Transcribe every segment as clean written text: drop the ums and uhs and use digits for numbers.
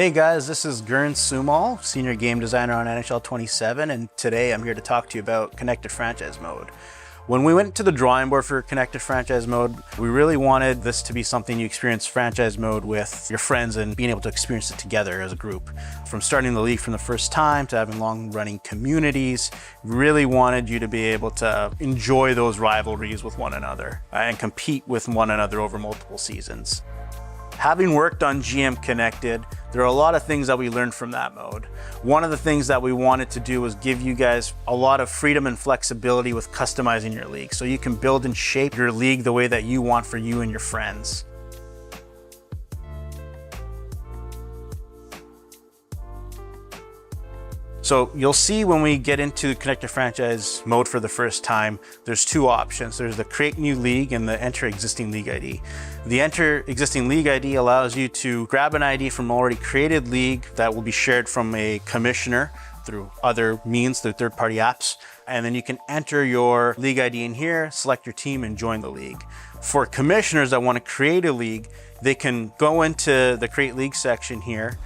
Hey guys, this is Gern Sumal, Senior Game Designer on NHL 27, and today I'm here to talk to you about Connected Franchise Mode. When we went to the drawing board for Connected Franchise Mode, we really wanted this to be something you experience franchise mode with your friends and being able to experience it together as a group. From starting the league from the first time to having long-running communities, we really wanted you to be able to enjoy those rivalries with one another and compete with one another over multiple seasons. Having worked on GM Connected, there are a lot of things that we learned from that mode. One of the things that we wanted to do was give you guys a lot of freedom and flexibility with customizing your league, so you can build and shape your league the way that you want for you and your friends. So you'll see when we get into Connected Franchise Mode for the first time, there's two options. There's the Create New League and the Enter Existing League ID. The Enter Existing League ID allows you to grab an ID from an already created league that will be shared from a commissioner through other means, through third-party apps. And then you can enter your league ID in here, select your team, and join the league. For commissioners that want to create a league, they can go into the Create League section here,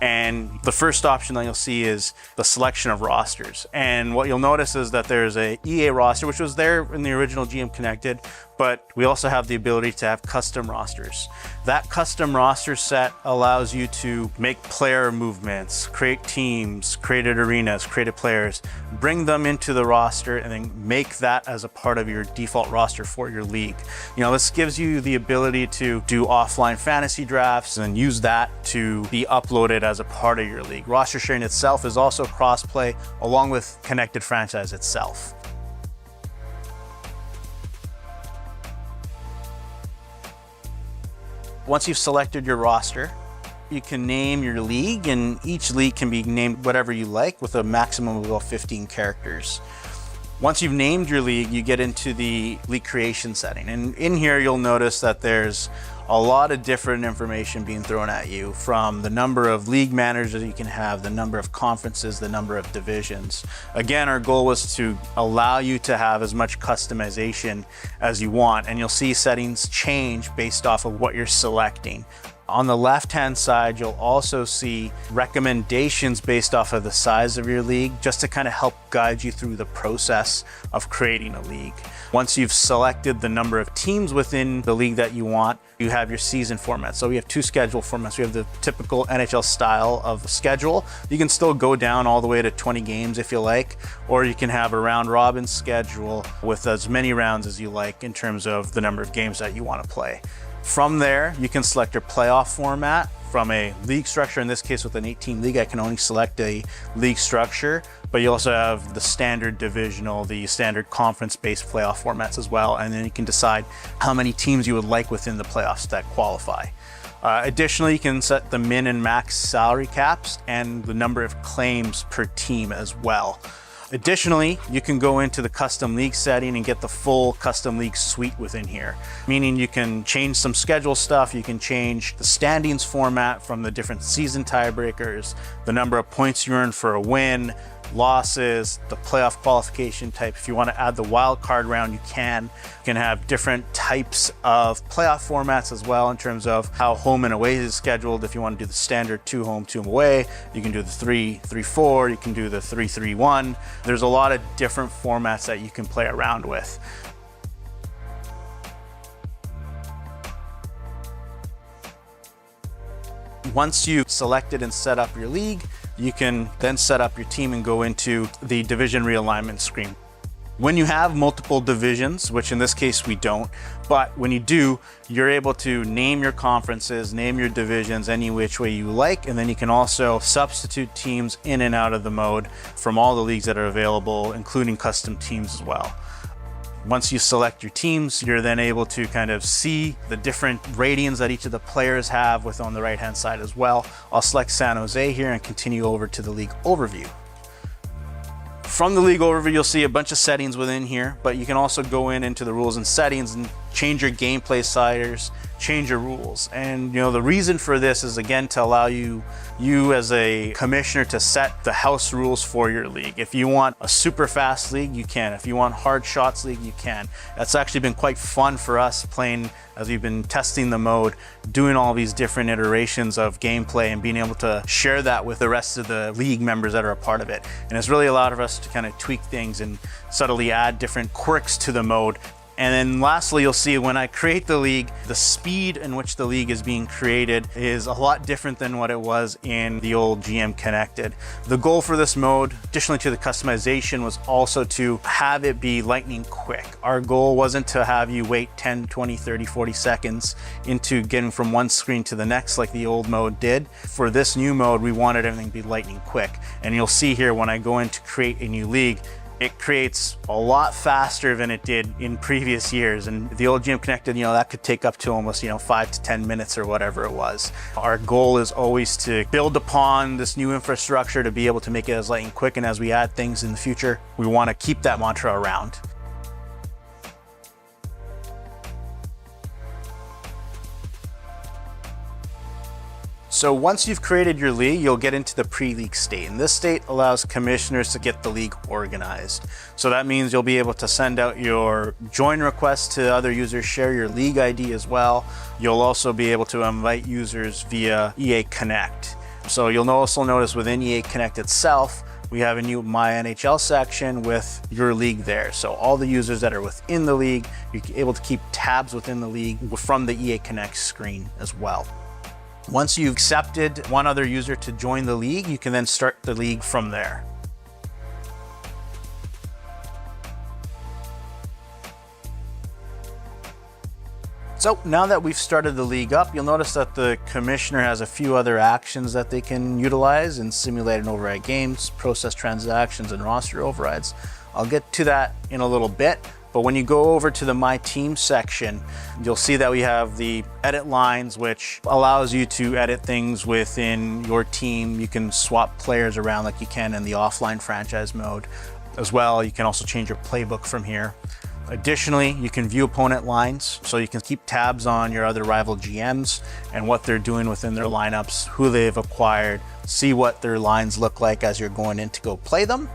and the first option that you'll see is the selection of rosters. And what you'll notice is that there's a EA roster, which was there in the original GM Connected, but we also have the ability to have custom rosters. That custom roster set allows you to make player movements, create teams, created arenas, created players, bring them into the roster, and then make that as a part of your default roster for your league. You know, this gives you the ability to do offline fantasy drafts and use that to be uploaded as a part of your league. Roster sharing itself is also cross-play along with Connected Franchise itself. Once you've selected your roster, you can name your league, and each league can be named whatever you like with a maximum of about 15 characters. Once you've named your league, you get into the league creation setting. And in here, you'll notice that there's a lot of different information being thrown at you, from the number of league managers you can have, the number of conferences, the number of divisions. Again, our goal was to allow you to have as much customization as you want, and you'll see settings change based off of what you're selecting. On the left-hand side, you'll also see recommendations based off of the size of your league, just to kind of help guide you through the process of creating a league. Once you've selected the number of teams within the league that you want, you have your season format. So we have two schedule formats. We have the typical NHL style of schedule. You can still go down all the way to 20 games if you like, or you can have a round robin schedule with as many rounds as you like in terms of the number of games that you want to play. From there, you can select your playoff format. From a league structure, in this case with an 18 league, I can only select a league structure, but you also have the standard divisional, the standard conference-based playoff formats as well, and then you can decide how many teams you would like within the playoffs that qualify. Additionally, you can set the min and max salary caps and the number of claims per team as well. Additionally, you can go into the custom league setting and get the full custom league suite within here, meaning you can change some schedule stuff, you can change the standings format from the different season tiebreakers, the number of points you earn for a win, losses, the playoff qualification type. If you want to add the wild card round, you can. You can have different types of playoff formats as well in terms of how home and away is scheduled. If you want to do the standard 2 home, 2 away, you can do the 3-3-4, you can do the 3-3-1. There's a lot of different formats that you can play around with. Once you've selected and set up your league, you can then set up your team and go into the division realignment screen. When you have multiple divisions, which in this case we don't, but when you do, you're able to name your conferences, name your divisions any which way you like, and then you can also substitute teams in and out of the mode from all the leagues that are available, including custom teams as well. Once you select your teams, you're then able to kind of see the different ratings that each of the players have with on the right-hand side as well. I'll select San Jose here and continue over to the league overview. From the league overview, you'll see a bunch of settings within here, but you can also go into the rules and settings and change your gameplay sliders, change your rules. And the reason for this is, again, to allow you as a commissioner to set the house rules for your league. If you want a super fast league, you can. If you want hard shots league, you can. That's actually been quite fun for us playing as we've been testing the mode, doing all these different iterations of gameplay and being able to share that with the rest of the league members that are a part of it. And it's really allowed us to kind of tweak things and subtly add different quirks to the mode. And then lastly, you'll see when I create the league, the speed in which the league is being created is a lot different than what it was in the old GM Connected. The goal for this mode, additionally to the customization, was also to have it be lightning quick. Our goal wasn't to have you wait 10, 20, 30, 40 seconds into getting from one screen to the next like the old mode did. For this new mode, we wanted everything to be lightning quick. And you'll see here when I go in to create a new league, it creates a lot faster than it did in previous years. And the old GM Connected, that could take up to almost, 5 to 10 minutes or whatever it was. Our goal is always to build upon this new infrastructure to be able to make it as light and quick. And as we add things in the future, we want to keep that mantra around. So once you've created your league, you'll get into the pre-league state. And this state allows commissioners to get the league organized. So that means you'll be able to send out your join requests to other users, share your league ID as well. You'll also be able to invite users via EA Connect. So you'll also notice within EA Connect itself, we have a new My NHL section with your league there. So all the users that are within the league, you're able to keep tabs within the league from the EA Connect screen as well. Once you've accepted one other user to join the league, you can then start the league from there. So now that we've started the league up, you'll notice that the commissioner has a few other actions that they can utilize in simulate and override games, process transactions, and roster overrides. I'll get to that in a little bit. But when you go over to the My Team section, you'll see that we have the edit lines, which allows you to edit things within your team. You can swap players around like you can in the offline franchise mode. As well, you can also change your playbook from here. Additionally, you can view opponent lines, so you can keep tabs on your other rival GMs and what they're doing within their lineups, who they've acquired, see what their lines look like as you're going in to go play them.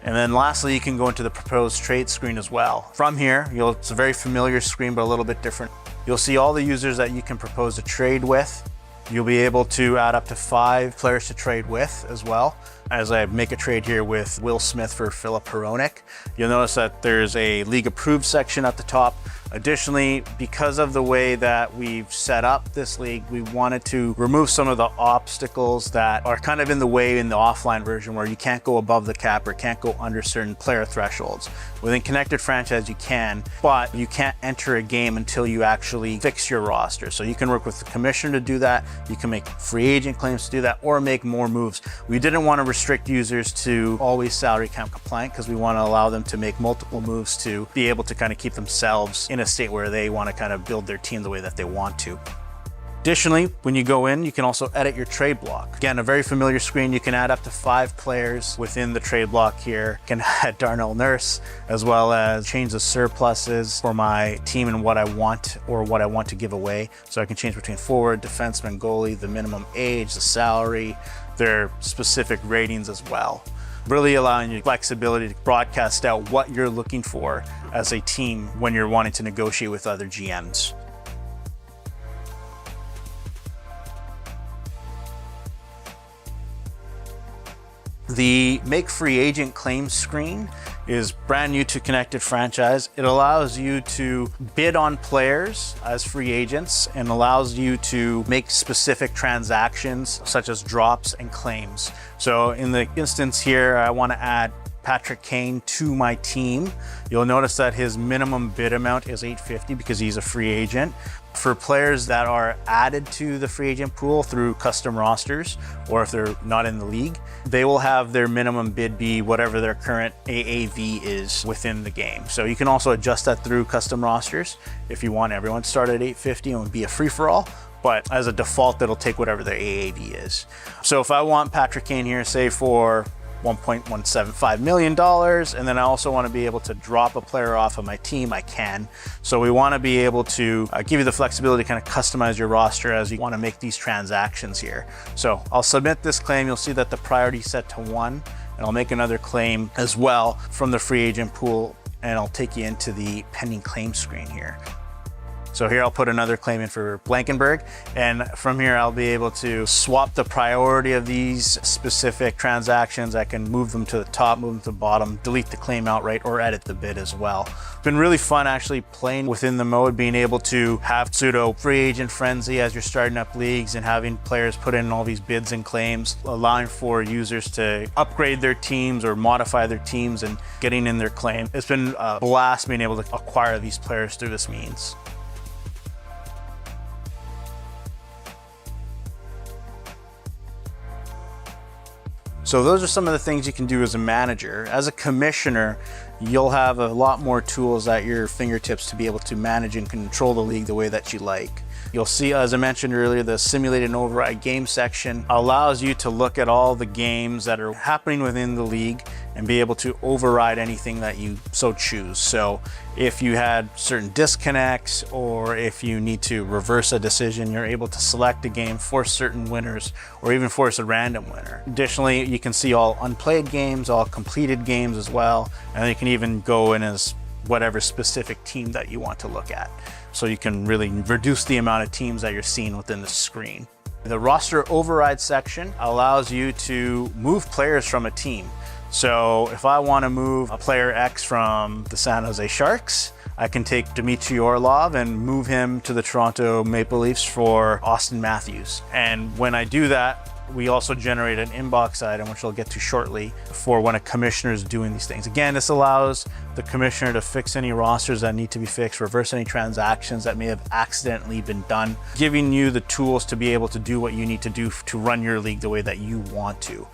And then lastly, you can go into the proposed trade screen as well. From here, it's a very familiar screen, but a little bit different. You'll see all the users that you can propose a trade with. You'll be able to add up to 5 players to trade with as well. As I make a trade here with Will Smith for Philip Hronek, you'll notice that there's a league approved section at the top. Additionally, because of the way that we've set up this league, we wanted to remove some of the obstacles that are kind of in the way in the offline version where you can't go above the cap or can't go under certain player thresholds. Within Connected Franchise, you can, but you can't enter a game until you actually fix your roster. So you can work with the commissioner to do that. You can make free agent claims to do that or make more moves. We didn't want to restrict users to always salary cap compliant because we want to allow them to make multiple moves to be able to kind of keep themselves in a state where they want to kind of build their team the way that they want to. Additionally, when you go in, you can also edit your trade block. Again, a very familiar screen. You can add up to 5 players within the trade block here. You can add Darnell Nurse, as well as change the surpluses for my team and what I want or what I want to give away. So I can change between forward, defenseman, goalie, the minimum age, the salary, their specific ratings as well. Really allowing you flexibility to broadcast out what you're looking for as a team when you're wanting to negotiate with other GMs. The Make Free Agent Claims screen is brand new to Connected Franchise. It allows you to bid on players as free agents and allows you to make specific transactions such as drops and claims. So in the instance here, I want to add Patrick Kane to my team. You'll notice that his minimum bid amount is $850 because he's a free agent. For players that are added to the free agent pool through custom rosters, or if they're not in the league, they will have their minimum bid be whatever their current AAV is within the game. So you can also adjust that through custom rosters if you want everyone to start at $850 and it would be a free-for-all. But as a default, it'll take whatever their AAV is. So if I want Patrick Kane here, say for $1.175 million. And then I also want to be able to drop a player off of my team. I can. So we want to be able to give you the flexibility to kind of customize your roster as you want to make these transactions here. So I'll submit this claim. You'll see that the priority is set to 1, and I'll make another claim as well from the free agent pool, and I'll take you into the pending claim screen here. So here I'll put another claim in for Blankenberg, and from here I'll be able to swap the priority of these specific transactions. I can move them to the top, move them to the bottom, delete the claim outright, or edit the bid as well. It's been really fun actually playing within the mode, being able to have pseudo free agent frenzy as you're starting up leagues and having players put in all these bids and claims, allowing for users to upgrade their teams or modify their teams and getting in their claim. It's been a blast being able to acquire these players through this means. So those are some of the things you can do as a manager. As a commissioner, you'll have a lot more tools at your fingertips to be able to manage and control the league the way that you like. You'll see, as I mentioned earlier, the simulated and override game section allows you to look at all the games that are happening within the league and be able to override anything that you so choose. So if you had certain disconnects, or if you need to reverse a decision, you're able to select a game, force certain winners, or even force a random winner. Additionally, you can see all unplayed games, all completed games as well, and you can even go in as whatever specific team that you want to look at. So you can really reduce the amount of teams that you're seeing within the screen. The roster override section allows you to move players from a team. So if I want to move a player X from the San Jose Sharks, I can take Dmitry Orlov and move him to the Toronto Maple Leafs for Austin Matthews. And when I do that, we also generate an inbox item, which I'll get to shortly, for when a commissioner is doing these things. Again, this allows the commissioner to fix any rosters that need to be fixed, reverse any transactions that may have accidentally been done, giving you the tools to be able to do what you need to do to run your league the way that you want to.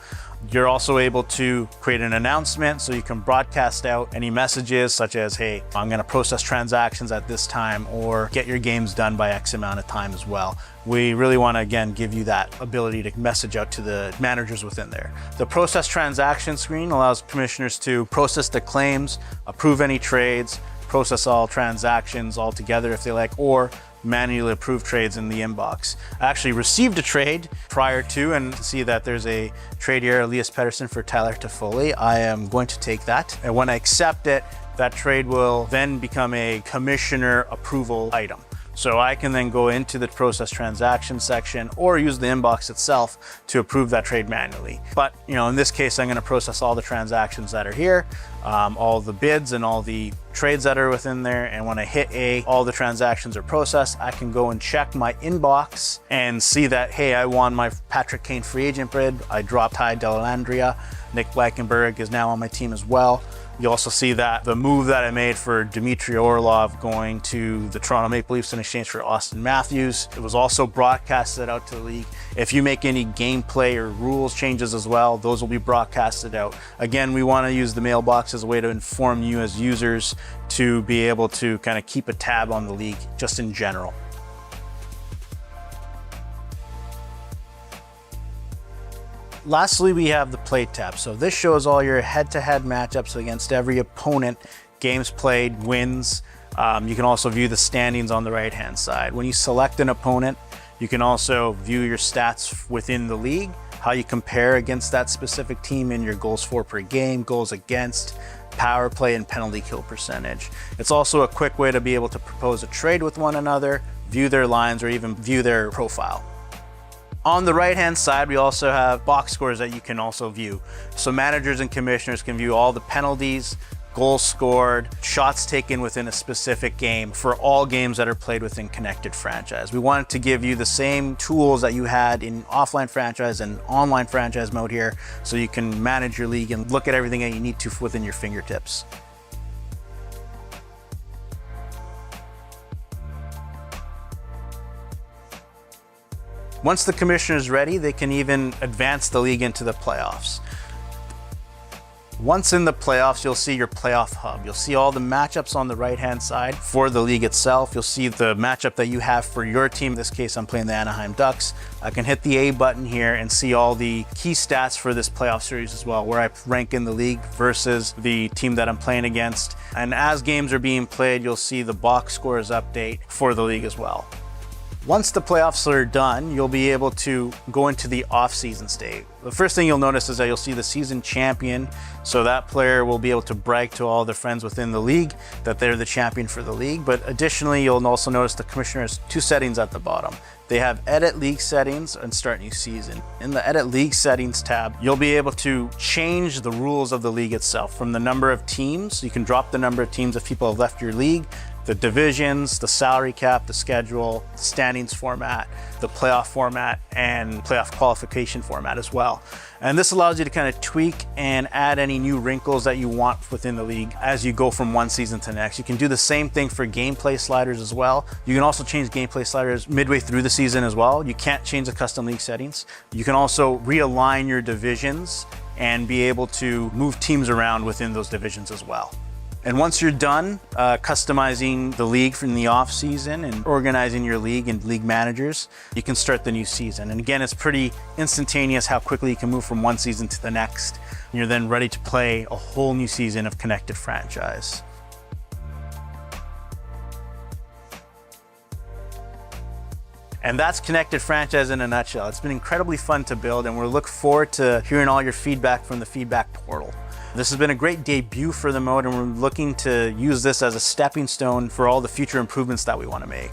You're also able to create an announcement, so you can broadcast out any messages such as, hey, I'm going to process transactions at this time, or get your games done by X amount of time as well. We really want to, again, give you that ability to message out to the managers within there. The process transaction screen allows commissioners to process the claims, approve any trades, process all transactions all together if they like, or manually approve trades in the inbox. I actually received a trade prior to, and see that there's a trade here, Elias Pettersson for Tyler Toffoli. I am going to take that, and when I accept it, that trade will then become a commissioner approval item. So I can then go into the process transaction section or use the inbox itself to approve that trade manually. But in this case, I'm going to process all the transactions that are here, all the bids and all the trades that are within there. And when I hit A, all the transactions are processed. I can go and check my inbox and see that, hey, I won my Patrick Kane free agent bid. I dropped Ty Dellandrea. Nick Blankenberg is now on my team as well. You also see that the move that I made for Dmitry Orlov going to the Toronto Maple Leafs in exchange for Austin Matthews, it was also broadcasted out to the league. If you make any gameplay or rules changes as well, those will be broadcasted out. Again, we want to use the mailbox as a way to inform you as users to be able to kind of keep a tab on the league just in general. Lastly, we have the play tab. So this shows all your head-to-head matchups against every opponent, games played, wins. You can also view the standings on the right-hand side. When you select an opponent, you can also view your stats within the league, how you compare against that specific team in your goals for per game, goals against, power play, and penalty kill percentage. It's also a quick way to be able to propose a trade with one another, view their lines, or even view their profile. On the right-hand side, we also have box scores that you can also view. So managers and commissioners can view all the penalties, goals scored, shots taken within a specific game for all games that are played within Connected Franchise. We wanted to give you the same tools that you had in offline franchise and online franchise mode here, so you can manage your league and look at everything that you need to within your fingertips. Once the commissioner is ready, they can even advance the league into the playoffs. Once in the playoffs, you'll see your playoff hub. You'll see all the matchups on the right-hand side for the league itself. You'll see the matchup that you have for your team. In this case, I'm playing the Anaheim Ducks. I can hit the A button here and see all the key stats for this playoff series as well, where I rank in the league versus the team that I'm playing against. And as games are being played, you'll see the box scores update for the league as well. Once the playoffs are done, you'll be able to go into the off-season state. The first thing you'll notice is that you'll see the season champion. So that player will be able to brag to all their friends within the league that they're the champion for the league. But additionally, you'll also notice the commissioner has two settings at the bottom. They have edit league settings and start new season. In the edit league settings tab, you'll be able to change the rules of the league itself. From the number of teams, you can drop the number of teams if people have left your league, the divisions, the salary cap, the schedule, the standings format, the playoff format, and playoff qualification format as well. And this allows you to kind of tweak and add any new wrinkles that you want within the league as you go from one season to the next. You can do the same thing for gameplay sliders as well. You can also change gameplay sliders midway through the season as well. You can't change the custom league settings. You can also realign your divisions and be able to move teams around within those divisions as well. And once you're done customizing the league from the off season and organizing your league and league managers, you can start the new season. And again, it's pretty instantaneous how quickly you can move from one season to the next. And you're then ready to play a whole new season of Connected Franchise. And that's Connected Franchise in a nutshell. It's been incredibly fun to build, and we look forward to hearing all your feedback from the feedback portal. This has been a great debut for the mode, and we're looking to use this as a stepping stone for all the future improvements that we want to make.